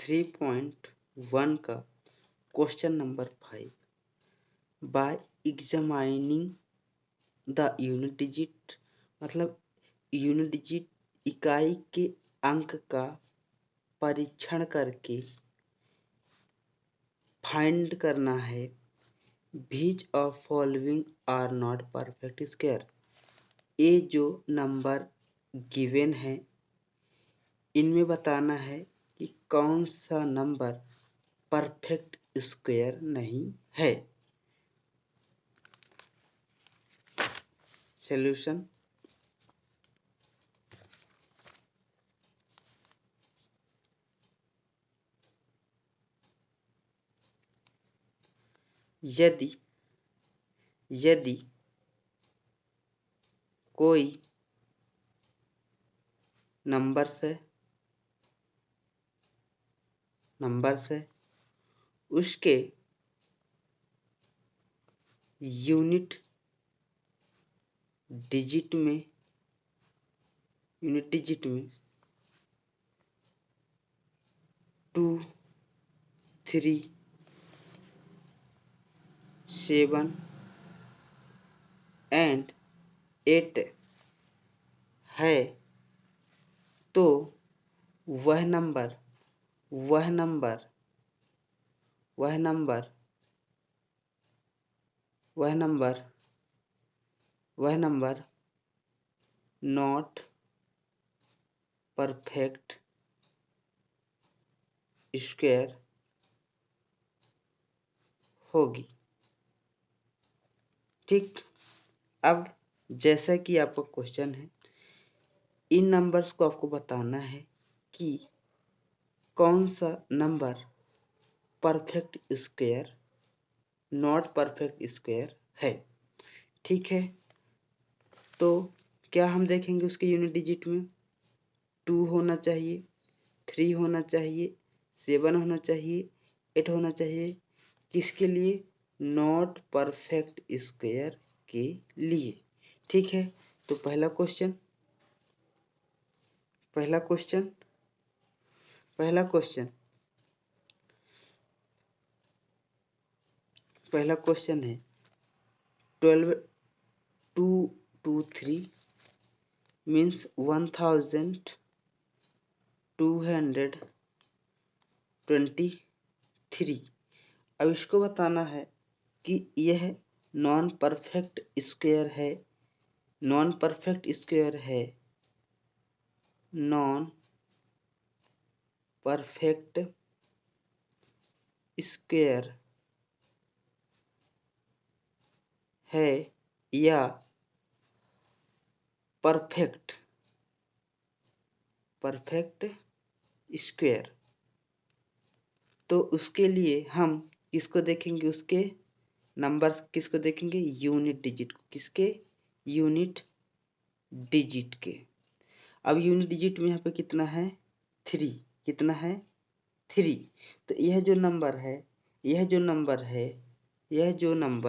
3.1 का question number 5। By examining the unit digit, मतलब unit digit इकाई के अंक का परीक्षण करके फाइंड करना है which of following are not perfect square. ये जो नंबर गिवन है इनमें बताना है कि कौन सा नंबर परफेक्ट स्क्वायर नहीं है। सॉल्यूशन, यदि कोई नंबर से उसके यूनिट डिजिट में 2, 3, 7 एंड 8 है तो वह नंबर नॉट परफेक्ट स्क्वायर होगी। ठीक, अब जैसा कि आपका क्वेश्चन है, इन नंबर्स को आपको बताना है कि कौन सा number perfect square not perfect square है। ठीक है, तो क्या हम देखेंगे उसके यूनिट डिजिट में 2 होना चाहिए, 3 होना चाहिए, 7 होना चाहिए, 8 होना चाहिए। किसके लिए? नॉट परफेक्ट स्क्वायर के लिए। ठीक है, तो पहला क्वेश्चन है 12 2 2 3 मीन्स 1223। अब इसको बताना है कि यह नॉन परफेक्ट स्क्वायर है। नॉन परफेक्ट स्क्वायर है या परफेक्ट स्क्वायर। तो उसके लिए हम किसको देखेंगे? उसके नंबर्स किसको देखेंगे? यूनिट डिजिट को। किसके? यूनिट डिजिट के। अब यूनिट डिजिट में यहाँ पे कितना है? 3। कितना है? 3। तो यह जो नंबर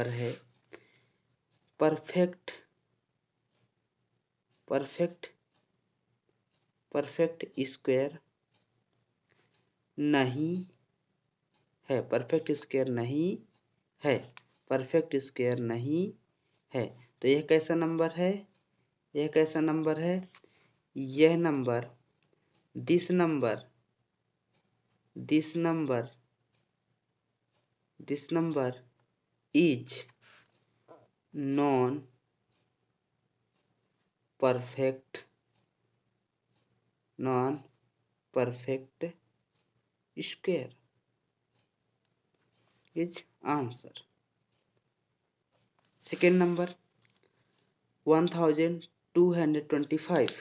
है परफेक्ट स्क्वायर नहीं है। परफेक्ट स्क्वायर नहीं है। तो यह कैसा नंबर है? यह number this number is non perfect square is answer. Second number 1225।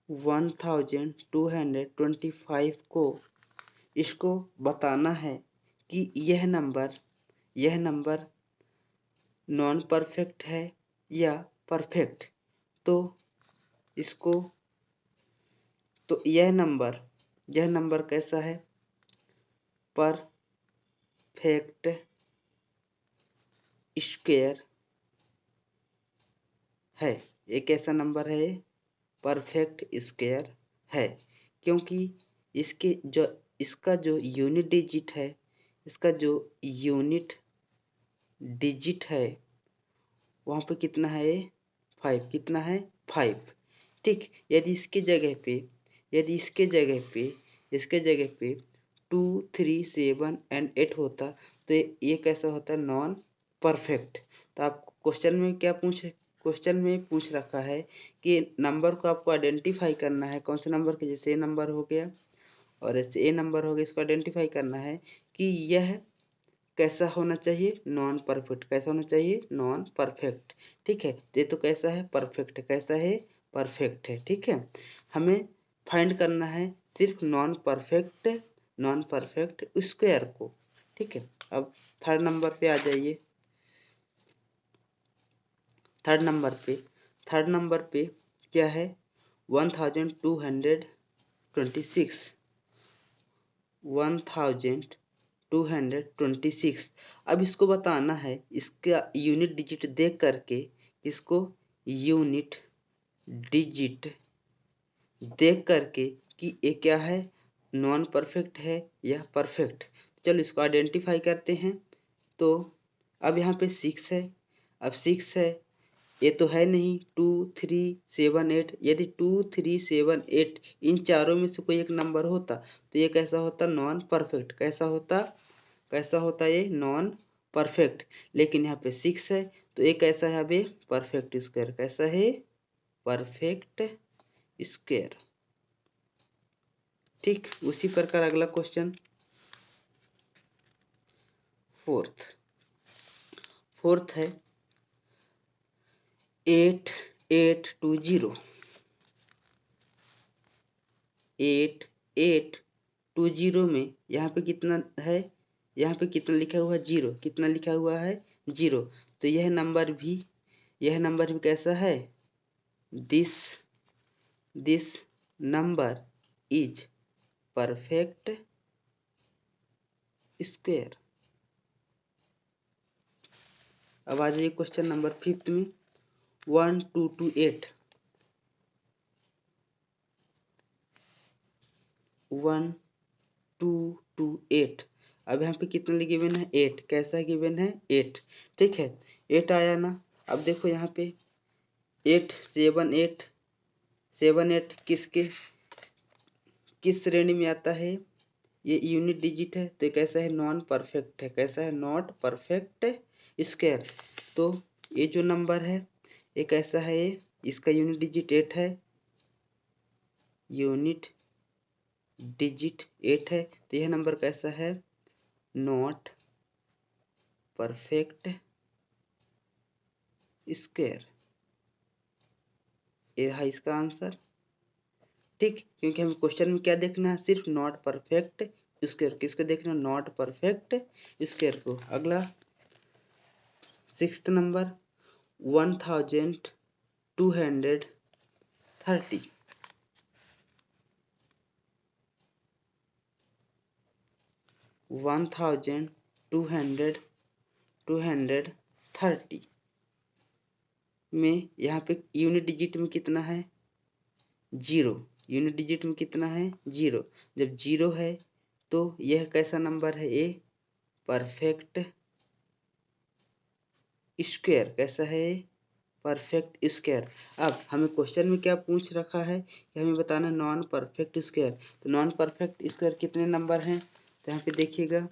1225 को इसको बताना है कि यह नंबर नॉन परफेक्ट है या परफेक्ट। तो यह नंबर कैसा है? परफेक्ट स्क्वायर है। ये कैसा नंबर है? परफेक्ट स्क्वायर है, क्योंकि इसका जो यूनिट डिजिट है, इसका जो यूनिट डिजिट है वहाँ पे कितना है 5, कितना है 5। ठीक, यदि इसके जगह पे 2, 3, 7 एंड 8 होता तो ये कैसा होता नॉन परफेक्ट। तो आपको क्वेश्चन में पूछ रखा है कि नंबर को आपको आइडेंटिफाई करना है, कौन से नंबर के, जैसे ए नंबर हो गया और ऐसे ए नंबर हो गया, इसको आइडेंटिफाई करना है कि यह कैसा होना चाहिए नॉन परफेक्ट, कैसा होना चाहिए नॉन परफेक्ट। ठीक है, ये तो कैसा है परफेक्ट, कैसा है परफेक्ट है। ठीक है, हमें फाइंड करना है सिर्फ नॉन परफेक्ट स्क्वायर को। ठीक है, अब थर्ड नंबर पे आ जाइए। थर्ड नंबर पे क्या है 1226, 1226। अब इसको बताना है, इसका यूनिट डिजिट देख करके, इसको यूनिट डिजिट देख करके कि ये क्या है नॉन परफेक्ट है या परफेक्ट। चलो इसको आइडेंटिफाई करते हैं। तो अब यहाँ पे 6 है, अब 6 है, ये तो है नहीं 2, 3, 7, 8। यदि 2, 3, 7, 8 इन चारों में से कोई एक नंबर होता तो ये कैसा होता नॉन परफेक्ट, कैसा होता ये नॉन परफेक्ट। लेकिन यहाँ पे 6 है तो ये कैसा है अभी परफेक्ट स्क्वायर, कैसा है परफेक्ट स्क्वायर। ठीक, उसी प्रकार अगला क्वेश्चन फोर्थ है 8820, 8820 में यहाँ पे कितना है, यहाँ पे कितना लिखा हुआ है 0, कितना लिखा हुआ है 0। तो यह नंबर भी कैसा है this number is perfect square. अब आ जाइए क्वेश्चन नंबर 5 में 1228, 1228। अब यहाँ पे कितना गिवन है 8, कैसा गिवन है 8। ठीक है, 8 आया ना। अब देखो यहाँ पे 8, 7, 8, 7, 8 किस श्रेणी में आता है, ये यूनिट डिजिट है तो कैसा है नॉन परफेक्ट है, कैसा है नॉट परफेक्ट स्क्वायर। तो ये जो नंबर है ये कैसा है, ये इसका यूनिट डिजिट 8 है, यूनिट डिजिट 8 है। तो यह नंबर कैसा है नॉट परफेक्ट स्क्वायर, ये है इसका आंसर। ठीक, क्योंकि हमें क्वेश्चन में क्या देखना है सिर्फ नॉट परफेक्ट स्क्वायर, किसको देखना नॉट परफेक्ट स्क्वायर को। अगला 6th नंबर 1230, 1230 में यहाँ पे यूनिट डिजिट में कितना है 0, यूनिट डिजिट में कितना है 0। जब 0 है तो यह कैसा नंबर है ये परफेक्ट स्क्वायर, कैसा है परफेक्ट स्क्वायर। अब हमें क्वेश्चन में क्या पूछ रखा है कि हमें बताना नॉन परफेक्ट स्क्वायर। तो नॉन परफेक्ट स्क्वायर कितने नंबर हैं, तो यहाँ पे देखिएगा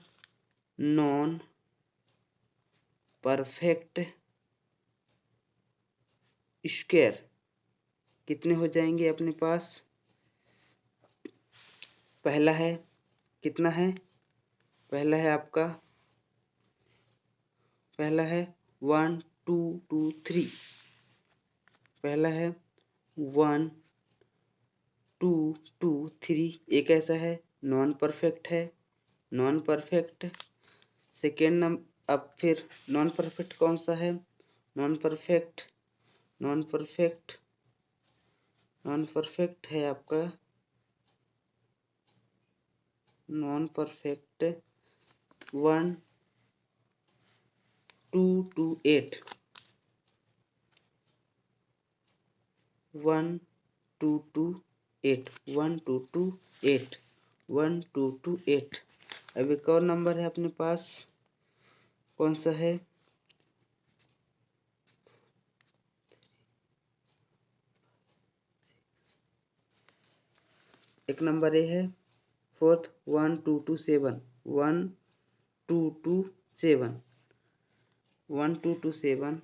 नॉन परफेक्ट स्क्वायर कितने हो जाएंगे अपने पास। पहला है कितना है, पहला है आपका 1 2 2 3, पहला है 1 2 2 3, एक ऐसा है नॉन परफेक्ट है, नॉन परफेक्ट। सेकेंड नंबर, अब फिर नॉन परफेक्ट कौन सा है नॉन परफेक्ट है आपका नॉन परफेक्ट 1 2 2 8, 1 1228 1228 1228। अब एक और नंबर है अपने पास, कौन सा है? एक नंबर ये है फोर्थ 1227 1227 1227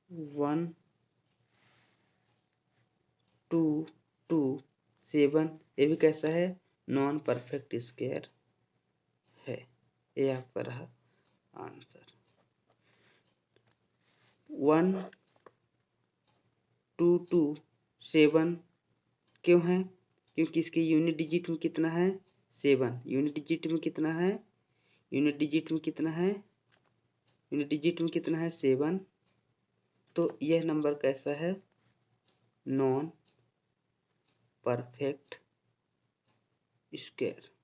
1227। ये भी कैसा है? नॉन परफेक्ट स्क्वायर है। ये आपका रहा आंसर। 1227 क्यों है? क्योंकि इसके यूनिट डिजिट में कितना है? 7। यूनिट डिजिट में कितना है? यूनिट डिजिट में कितना है? यूनिट डिजिट में कितना है? 7। तो यह नंबर कैसा है? Non perfect square.